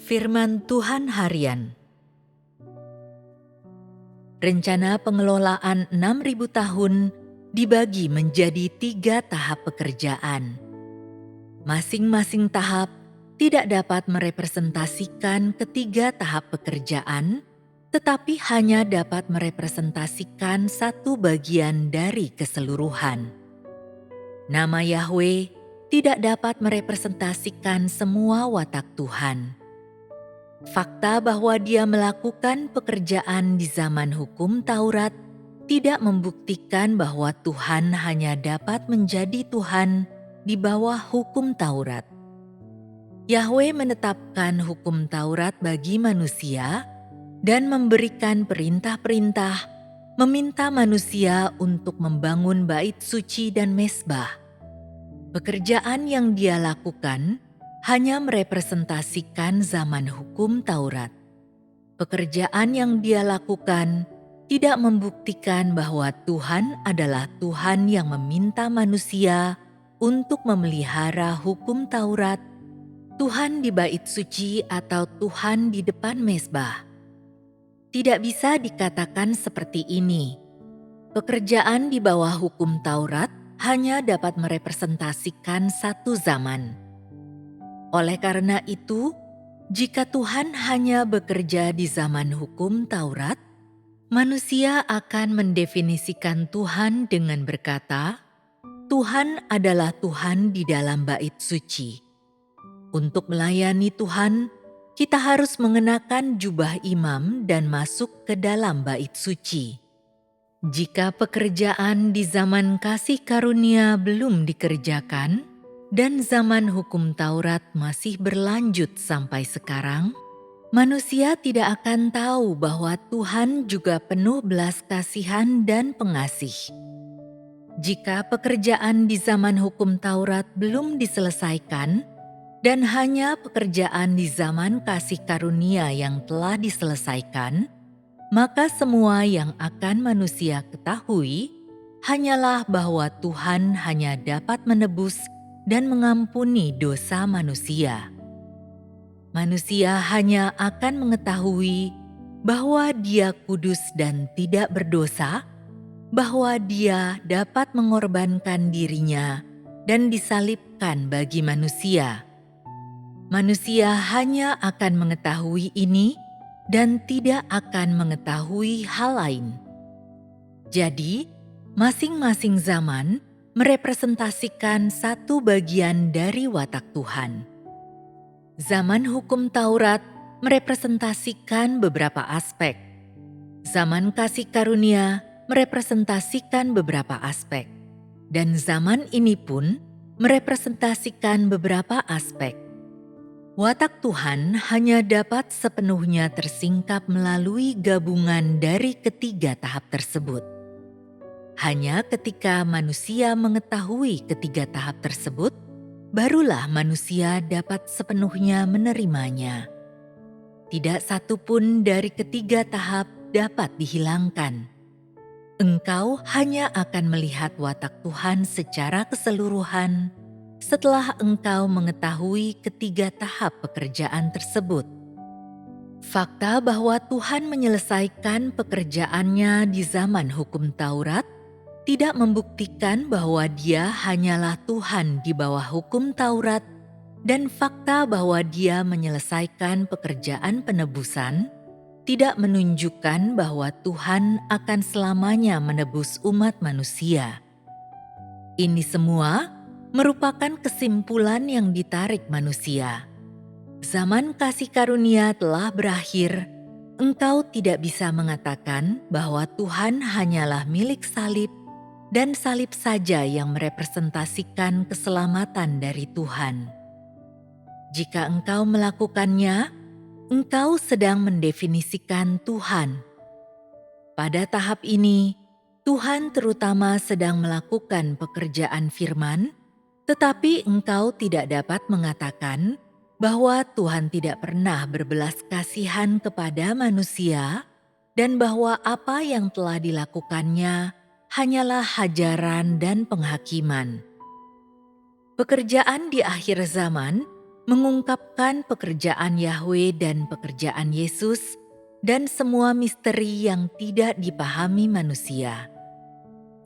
Firman Tuhan Harian. Rencana pengelolaan 6.000 tahun dibagi menjadi 3 tahap pekerjaan. Masing-masing tahap tidak dapat merepresentasikan ketiga tahap pekerjaan, tetapi hanya dapat merepresentasikan satu bagian dari keseluruhan. Nama Yahwe tidak dapat merepresentasikan semua watak Tuhan. Fakta bahwa Dia melakukan pekerjaan di zaman hukum Taurat tidak membuktikan bahwa Tuhan hanya dapat menjadi Tuhan di bawah hukum Taurat. Yahwe menetapkan hukum Taurat bagi manusia dan memberikan perintah-perintah, meminta manusia untuk membangun bait suci dan mezbah. Pekerjaan yang Dia lakukan hanya merepresentasikan zaman hukum Taurat. Pekerjaan yang Dia lakukan tidak membuktikan bahwa Tuhan adalah Tuhan yang meminta manusia untuk memelihara hukum Taurat, Tuhan di bait suci atau Tuhan di depan mezbah. Tidak bisa dikatakan seperti ini. Pekerjaan di bawah hukum Taurat hanya dapat merepresentasikan satu zaman. Oleh karena itu, jika Tuhan hanya bekerja di zaman hukum Taurat, manusia akan mendefinisikan Tuhan dengan berkata, Tuhan adalah Tuhan di dalam bait suci. Untuk melayani Tuhan, kita harus mengenakan jubah imam dan masuk ke dalam bait suci. Jika pekerjaan di zaman kasih karunia belum dikerjakan, dan zaman hukum Taurat masih berlanjut sampai sekarang, manusia tidak akan tahu bahwa Tuhan juga penuh belas kasihan dan pengasih. Jika pekerjaan di zaman hukum Taurat belum diselesaikan, dan hanya pekerjaan di zaman kasih karunia yang telah diselesaikan, maka semua yang akan manusia ketahui hanyalah bahwa Tuhan hanya dapat menebus dan mengampuni dosa manusia. Manusia hanya akan mengetahui bahwa Dia kudus dan tidak berdosa, bahwa Dia dapat mengorbankan dirinya dan disalibkan bagi manusia. Manusia hanya akan mengetahui ini dan tidak akan mengetahui hal lain. Jadi, masing-masing zaman merepresentasikan satu bagian dari watak Tuhan. Zaman hukum Taurat merepresentasikan beberapa aspek. Zaman kasih karunia merepresentasikan beberapa aspek. Dan zaman ini pun merepresentasikan beberapa aspek. Watak Tuhan hanya dapat sepenuhnya tersingkap melalui gabungan dari ketiga tahap tersebut. Hanya ketika manusia mengetahui ketiga tahap tersebut, barulah manusia dapat sepenuhnya menerimanya. Tidak satu pun dari ketiga tahap dapat dihilangkan. Engkau hanya akan melihat watak Tuhan secara keseluruhan setelah engkau mengetahui ketiga tahap pekerjaan tersebut. Fakta bahwa Tuhan menyelesaikan pekerjaannya di zaman hukum Taurat tidak membuktikan bahwa Dia hanyalah Tuhan di bawah hukum Taurat, dan fakta bahwa Dia menyelesaikan pekerjaan penebusan tidak menunjukkan bahwa Tuhan akan selamanya menebus umat manusia. Ini semua merupakan kesimpulan yang ditarik manusia. Zaman kasih karunia telah berakhir. Engkau tidak bisa mengatakan bahwa Tuhan hanyalah milik salib, dan salib saja yang merepresentasikan keselamatan dari Tuhan. Jika engkau melakukannya, engkau sedang mendefinisikan Tuhan. Pada tahap ini, Tuhan terutama sedang melakukan pekerjaan firman, tetapi engkau tidak dapat mengatakan bahwa Tuhan tidak pernah berbelas kasihan kepada manusia dan bahwa apa yang telah dilakukannya hanyalah hajaran dan penghakiman. Pekerjaan di akhir zaman mengungkapkan pekerjaan Yahweh dan pekerjaan Yesus, dan semua misteri yang tidak dipahami manusia.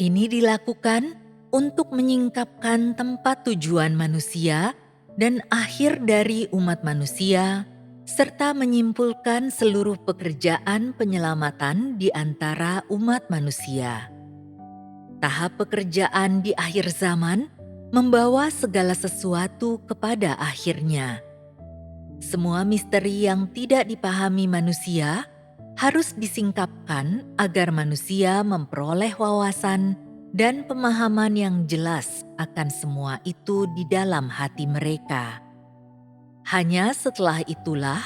Ini dilakukan untuk menyingkapkan tempat tujuan manusia dan akhir dari umat manusia, serta menyimpulkan seluruh pekerjaan penyelamatan di antara umat manusia. Tahap pekerjaan di akhir zaman membawa segala sesuatu kepada akhirnya. Semua misteri yang tidak dipahami manusia harus disingkapkan agar manusia memperoleh wawasan dan pemahaman yang jelas akan semua itu di dalam hati mereka. Hanya setelah itulah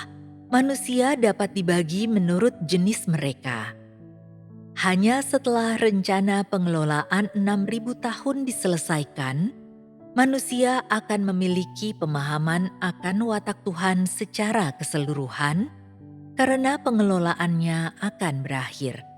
manusia dapat dibagi menurut jenis mereka. Hanya setelah rencana pengelolaan 6.000 tahun diselesaikan, manusia akan memiliki pemahaman akan watak Tuhan secara keseluruhan karena pengelolaannya akan berakhir.